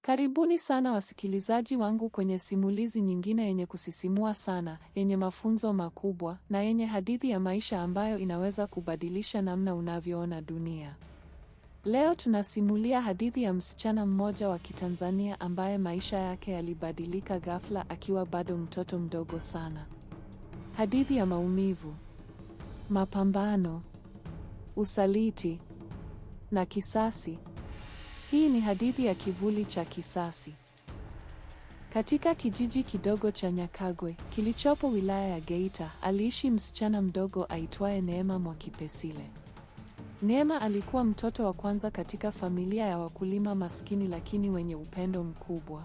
Karibuni sana wasikilizaji wangu kwenye simulizi nyingine yenye kusisimua sana, yenye mafunzo makubwa na yenye hadithi ya maisha ambayo inaweza kubadilisha namna unavyoona dunia. Leo tunasimulia hadithi ya msichana mmoja wa Kitanzania ambaye maisha yake yalibadilika ghafla akiwa bado mtoto mdogo sana. Hadithi ya maumivu, mapambano, usaliti na kisasi. Hii ni hadithi ya kivuli cha kisasi. Katika kijiji kidogo cha Nyakagwe, kilichopo wilaya ya Geita, aliishi msichana mdogo aitwaye Neema Mwakipesile. Neema alikuwa mtoto wa kwanza katika familia ya wakulima maskini lakini wenye upendo mkubwa.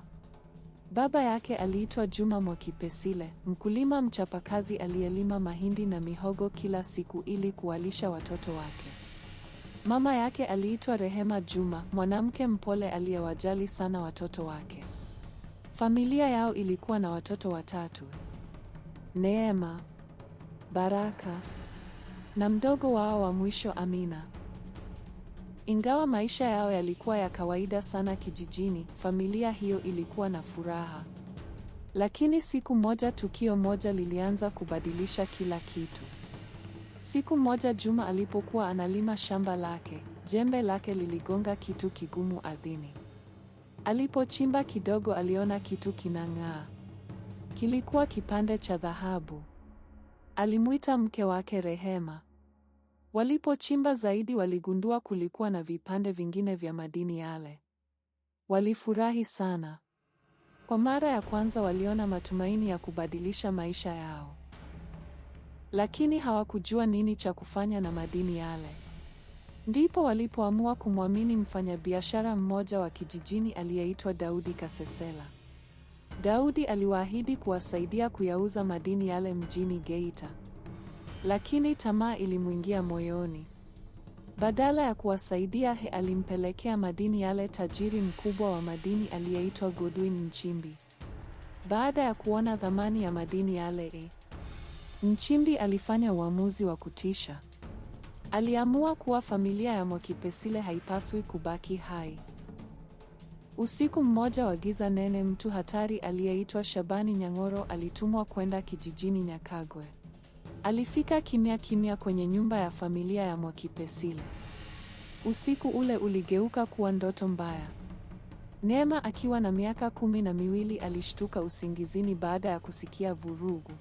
Baba yake aliitwa Juma Mwakipesile, mkulima mchapakazi aliyelima mahindi na mihogo kila siku ili kuwalisha watoto wake. Mama yake aliitwa Rehema Juma, mwanamke mpole aliyewajali sana watoto wake. Familia yao ilikuwa na watoto watatu: Neema, Baraka na mdogo wao wa mwisho Amina. Ingawa maisha yao yalikuwa ya kawaida sana kijijini, familia hiyo ilikuwa na furaha. Lakini siku moja tukio moja lilianza kubadilisha kila kitu. Siku moja Juma alipokuwa analima shamba lake, jembe lake liligonga kitu kigumu ardhini. Alipochimba kidogo aliona kitu kinang'aa. Kilikuwa kipande cha dhahabu. Alimuita mke wake Rehema. Walipochimba zaidi waligundua kulikuwa na vipande vingine vya madini yale. Walifurahi sana. Kwa mara ya kwanza waliona matumaini ya kubadilisha maisha yao. Lakini hawakujua nini cha kufanya na madini yale. Ndipo walipoamua kumwamini mfanyabiashara mmoja wa kijijini aliyeitwa Daudi Kasesela. Daudi aliwaahidi kuwasaidia kuyauza madini yale mjini Geita. Lakini tamaa ilimuingia moyoni. Badala ya kuwasaidia, alimpelekea madini yale tajiri mkubwa wa madini aliyeitwa Godwin Nchimbi. Baada ya kuona thamani ya madini yale, Nchimbi alifanya uamuzi wa kutisha. Aliamua kuwa familia ya Mwakipesile haipaswi kubaki hai. Usiku mmoja wa giza nene, mtu hatari aliyeitwa Shabani Nyang'oro alitumwa kwenda kijijini Nyakagwe. Alifika kimya kimya kwenye nyumba ya familia ya Mwakipesile. Usiku ule uligeuka kuwa ndoto mbaya. Neema akiwa na miaka 12 alishtuka usingizini baada ya kusikia vurugu.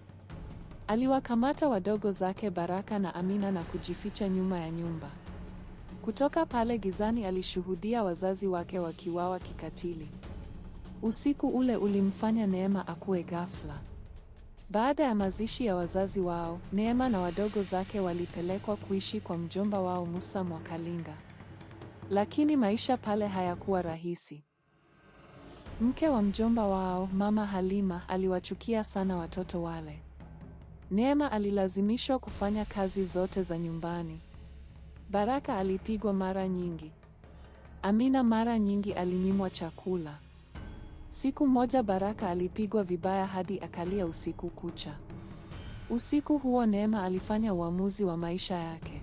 Aliwakamata wadogo zake Baraka na Amina na kujificha nyuma ya nyumba. Kutoka pale gizani alishuhudia wazazi wake wakiuawa kikatili. Usiku ule ulimfanya Neema akue ghafla. Baada ya mazishi ya wazazi wao, Neema na wadogo zake walipelekwa kuishi kwa mjomba wao Musa Mwakalinga. Lakini maisha pale hayakuwa rahisi. Mke wa mjomba wao, Mama Halima, aliwachukia sana watoto wale. Neema alilazimishwa kufanya kazi zote za nyumbani. Baraka alipigwa mara nyingi. Amina mara nyingi alinyimwa chakula. Siku moja Baraka alipigwa vibaya hadi akalia usiku kucha. Usiku huo Neema alifanya uamuzi wa maisha yake.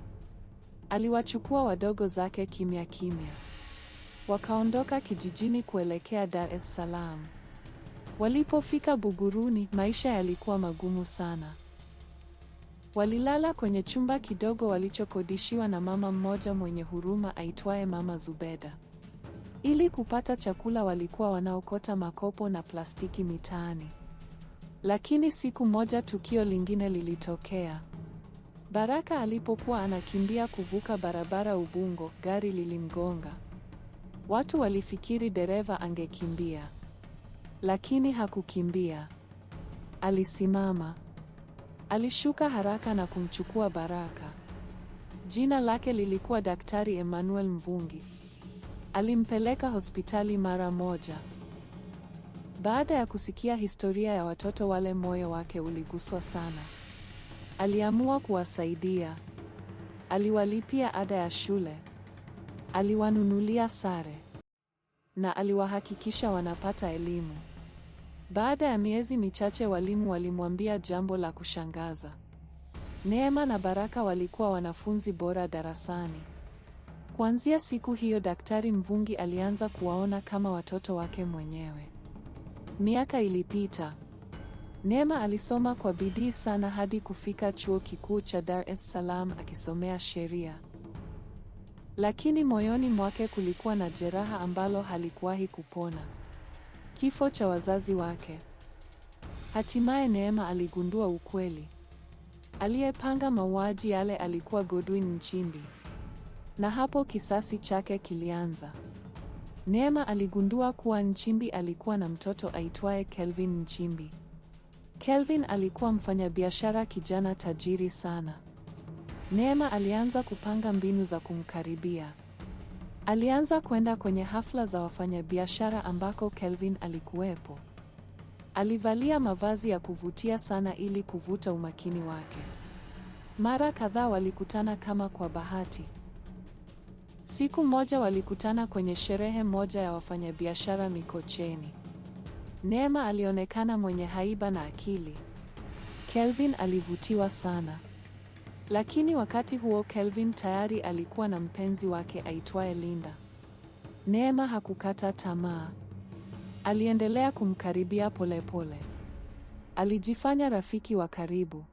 Aliwachukua wadogo zake kimya kimya. Wakaondoka kijijini kuelekea Dar es Salaam. Walipofika Buguruni, maisha yalikuwa magumu sana. Walilala kwenye chumba kidogo walichokodishiwa na mama mmoja mwenye huruma aitwaye Mama Zubeda. Ili kupata chakula walikuwa wanaokota makopo na plastiki mitaani. Lakini siku moja tukio lingine lilitokea. Baraka alipokuwa anakimbia kuvuka barabara Ubungo, gari lilimgonga. Watu walifikiri dereva angekimbia. Lakini hakukimbia. Alisimama. Alishuka haraka na kumchukua Baraka. Jina lake lilikuwa Daktari Emmanuel Mvungi. Alimpeleka hospitali mara moja. Baada ya kusikia historia ya watoto wale, moyo wake uliguswa sana. Aliamua kuwasaidia. Aliwalipia ada ya shule. Aliwanunulia sare. Na aliwahakikisha wanapata elimu. Baada ya miezi michache walimu walimwambia jambo la kushangaza. Neema na Baraka walikuwa wanafunzi bora darasani. Kuanzia siku hiyo Daktari Mvungi alianza kuwaona kama watoto wake mwenyewe. Miaka ilipita. Neema alisoma kwa bidii sana hadi kufika Chuo Kikuu cha Dar es Salaam akisomea sheria. Lakini moyoni mwake kulikuwa na jeraha ambalo halikuwahi kupona. Kifo cha wazazi wake. Hatimaye Neema aligundua ukweli. Aliyepanga mauaji yale alikuwa Godwin Nchimbi. Na hapo kisasi chake kilianza. Neema aligundua kuwa Nchimbi alikuwa na mtoto aitwaye Kelvin Nchimbi. Kelvin alikuwa mfanyabiashara kijana tajiri sana. Neema alianza kupanga mbinu za kumkaribia. Alianza kwenda kwenye hafla za wafanyabiashara ambako Kelvin alikuwepo. Alivalia mavazi ya kuvutia sana ili kuvuta umakini wake. Mara kadhaa walikutana kama kwa bahati. Siku moja walikutana kwenye sherehe moja ya wafanyabiashara Mikocheni. Neema alionekana mwenye haiba na akili. Kelvin alivutiwa sana. Lakini wakati huo Kelvin tayari alikuwa na mpenzi wake aitwaye Linda. Neema hakukata tamaa. Aliendelea kumkaribia polepole. Alijifanya rafiki wa karibu.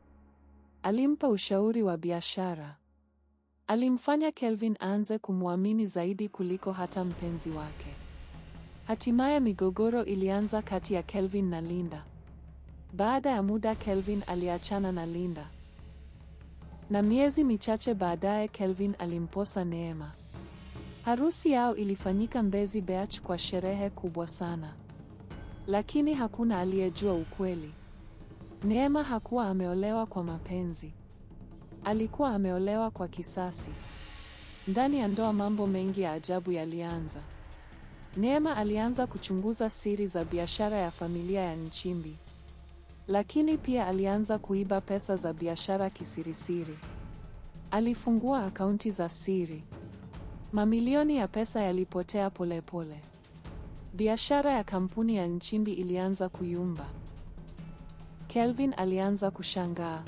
Alimpa ushauri wa biashara. Alimfanya Kelvin aanze kumwamini zaidi kuliko hata mpenzi wake. Hatimaye migogoro ilianza kati ya Kelvin na Linda. Baada ya muda Kelvin aliachana na Linda. Na miezi michache baadaye Kelvin alimposa Neema. Harusi yao ilifanyika Mbezi Beach kwa sherehe kubwa sana. Lakini hakuna aliyejua ukweli. Neema hakuwa ameolewa kwa mapenzi. Alikuwa ameolewa kwa kisasi. Ndani ya ndoa mambo mengi ya ajabu yalianza. Neema alianza kuchunguza siri za biashara ya familia ya Nchimbi. Lakini pia alianza kuiba pesa za biashara kisirisiri. Alifungua akaunti za siri. Mamilioni ya pesa yalipotea polepole. Biashara ya kampuni ya Nchimbi ilianza kuyumba. Kelvin alianza kushangaa.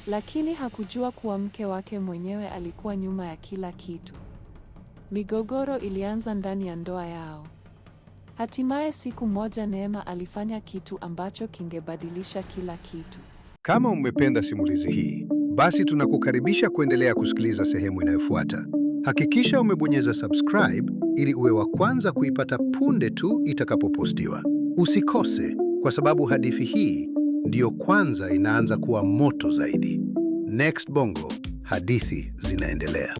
Lakini hakujua kuwa mke wake mwenyewe alikuwa nyuma ya kila kitu. Migogoro ilianza ndani ya ndoa yao. Hatimaye siku moja Neema alifanya kitu ambacho kingebadilisha kila kitu. Kama umependa simulizi hii, basi tunakukaribisha kuendelea kusikiliza sehemu inayofuata. Hakikisha umebonyeza subscribe ili uwe wa kwanza kuipata punde tu itakapopostiwa. Usikose, kwa sababu hadithi hii ndiyo kwanza inaanza kuwa moto zaidi. Next Bongo, hadithi zinaendelea.